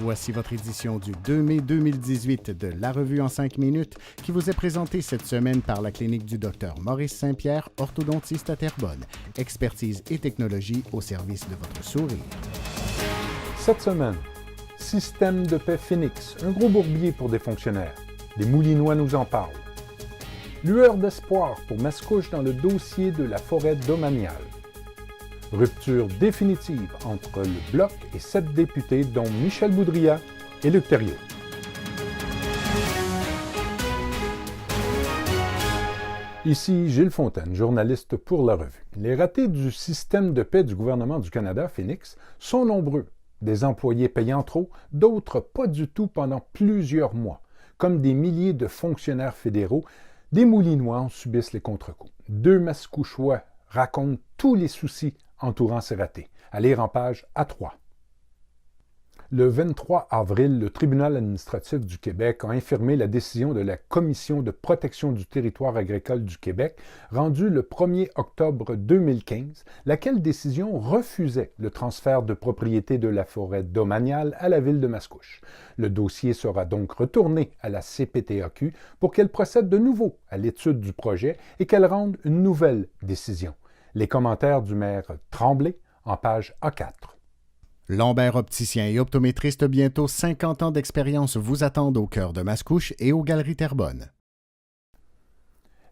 Voici votre édition du 2 mai 2018 de La Revue en 5 minutes qui vous est présentée cette semaine par la clinique du Dr Maurice Saint-Pierre, orthodontiste à Terrebonne. Expertise et technologie au service de votre sourire. Cette semaine, Système de paix Phoenix, un gros bourbier pour des fonctionnaires. Les Moulinois nous en parlent. Lueur d'espoir pour Mascouche dans le dossier de la forêt domaniale. Rupture définitive entre le Bloc et 7 députés, dont Michel Boudria et Luc Thériault. Ici Gilles Fontaine, journaliste pour La Revue. Les ratés du système de paix du gouvernement du Canada, Phoenix, sont nombreux. Des employés payant trop, d'autres pas du tout pendant plusieurs mois. Comme des milliers de fonctionnaires fédéraux, des Moulinois en subissent les contre-coups. 2 Mascouchois racontent tous les soucis entourant ces ratés. À lire en page A3. Le 23 avril, le Tribunal administratif du Québec a infirmé la décision de la Commission de protection du territoire agricole du Québec, rendue le 1er octobre 2015, laquelle décision refusait le transfert de propriété de la forêt domaniale à la ville de Mascouche. Le dossier sera donc retourné à la CPTAQ pour qu'elle procède de nouveau à l'étude du projet et qu'elle rende une nouvelle décision. Les commentaires du maire Tremblay en page A4. Lambert opticien et optométriste, bientôt 50 ans d'expérience vous attendent au cœur de Mascouche et aux Galeries Terrebonne.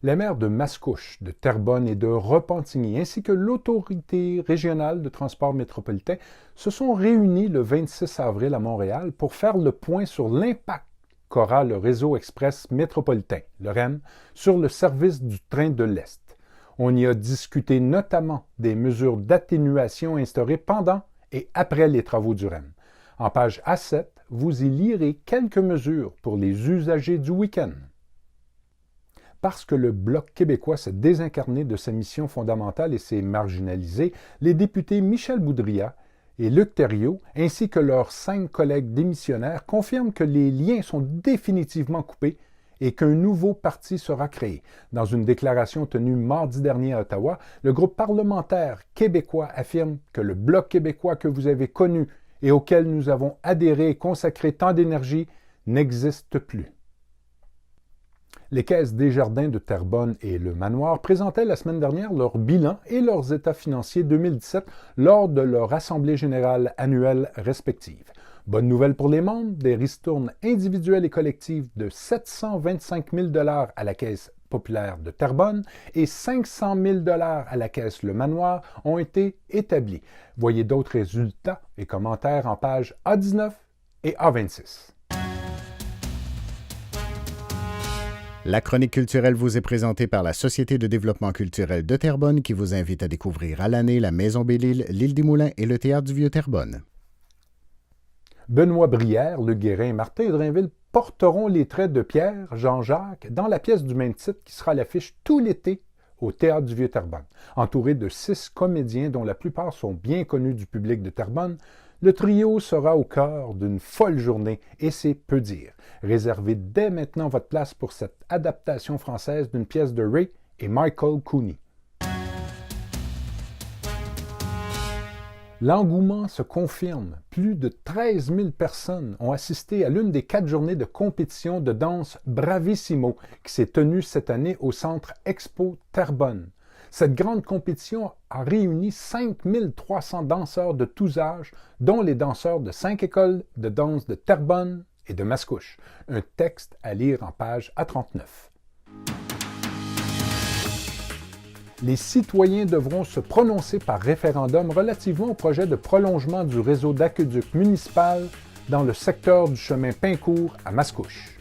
Les maires de Mascouche, de Terrebonne et de Repentigny, ainsi que l'Autorité régionale de transport métropolitain, se sont réunis le 26 avril à Montréal pour faire le point sur l'impact qu'aura le réseau express métropolitain, le REM, sur le service du train de l'Est. On y a discuté notamment des mesures d'atténuation instaurées pendant et après les travaux du REM. En page A7, vous y lirez quelques mesures pour les usagers du week-end. Parce que le Bloc québécois s'est désincarné de sa mission fondamentale et s'est marginalisé, les députés Michel Boudria et Luc Thériault, ainsi que leurs 5 collègues démissionnaires, confirment que les liens sont définitivement coupés et qu'un nouveau parti sera créé. Dans une déclaration tenue mardi dernier à Ottawa, le groupe parlementaire québécois affirme que le Bloc québécois que vous avez connu et auquel nous avons adhéré et consacré tant d'énergie n'existe plus. Les caisses Desjardins de Terrebonne et Le Manoir présentaient la semaine dernière leur bilan et leurs états financiers 2017 lors de leur assemblée générale annuelle respective. Bonne nouvelle pour les membres, des ristournes individuelles et collectives de 725 000 $ à la Caisse populaire de Terrebonne et 500 000 $ à la Caisse Le Manoir ont été établis. Voyez d'autres résultats et commentaires en pages A19 et A26. La chronique culturelle vous est présentée par la Société de développement culturel de Terrebonne qui vous invite à découvrir à l'année la Maison Belle-Île, l'Île des Moulins et le Théâtre du Vieux-Terrebonne. Benoît Brière, Luc Guérin et Martin Drainville porteront les traits de Pierre, Jean-Jacques, dans la pièce du même titre qui sera à l'affiche tout l'été au Théâtre du Vieux-Terrebonne. Entouré de 6 comédiens dont la plupart sont bien connus du public de Terrebonne, le trio sera au cœur d'une folle journée et c'est peu dire. Réservez dès maintenant votre place pour cette adaptation française d'une pièce de Ray et Michael Cooney. L'engouement se confirme. Plus de 13 000 personnes ont assisté à l'une des 4 journées de compétition de danse Bravissimo qui s'est tenue cette année au Centre Expo Terrebonne. Cette grande compétition a réuni 5 300 danseurs de tous âges, dont les danseurs de 5 écoles de danse de Terrebonne et de Mascouche. Un texte à lire en page A39. Les citoyens devront se prononcer par référendum relativement au projet de prolongement du réseau d'aqueduc municipal dans le secteur du chemin Pincourt à Mascouche.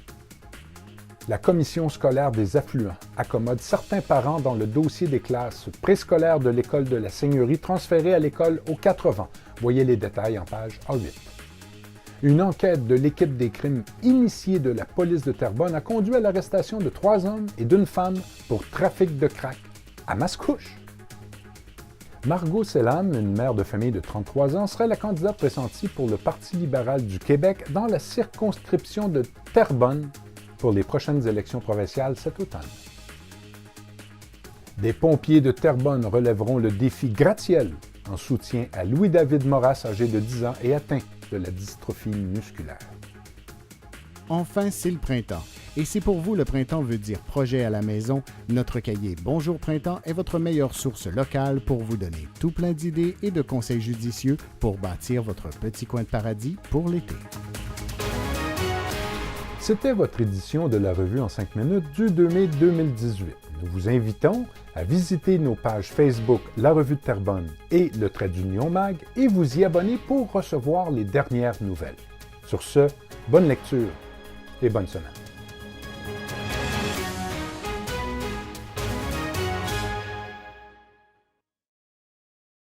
La commission scolaire des affluents accommode certains parents dans le dossier des classes préscolaires de l'école de la Seigneurie transférées à l'école aux 4 vents. Voyez les détails en page A8. Une enquête de l'équipe des crimes initiés de la police de Terrebonne a conduit à l'arrestation de 3 hommes et d'une femme pour trafic de crack à Mascouche. Margot Sellam, une mère de famille de 33 ans, serait la candidate pressentie pour le Parti libéral du Québec dans la circonscription de Terrebonne pour les prochaines élections provinciales cet automne. Des pompiers de Terrebonne relèveront le défi gratte-ciel en soutien à Louis-David Moras, âgé de 10 ans et atteint de la dystrophie musculaire. Enfin, c'est le printemps. Et si pour vous, le printemps veut dire projet à la maison, notre cahier Bonjour Printemps est votre meilleure source locale pour vous donner tout plein d'idées et de conseils judicieux pour bâtir votre petit coin de paradis pour l'été. C'était votre édition de la revue en 5 minutes du 2 mai 2018. Nous vous invitons à visiter nos pages Facebook La Revue de Terrebonne et le Trait d'Union Mag et vous y abonner pour recevoir les dernières nouvelles. Sur ce, bonne lecture et bonne semaine.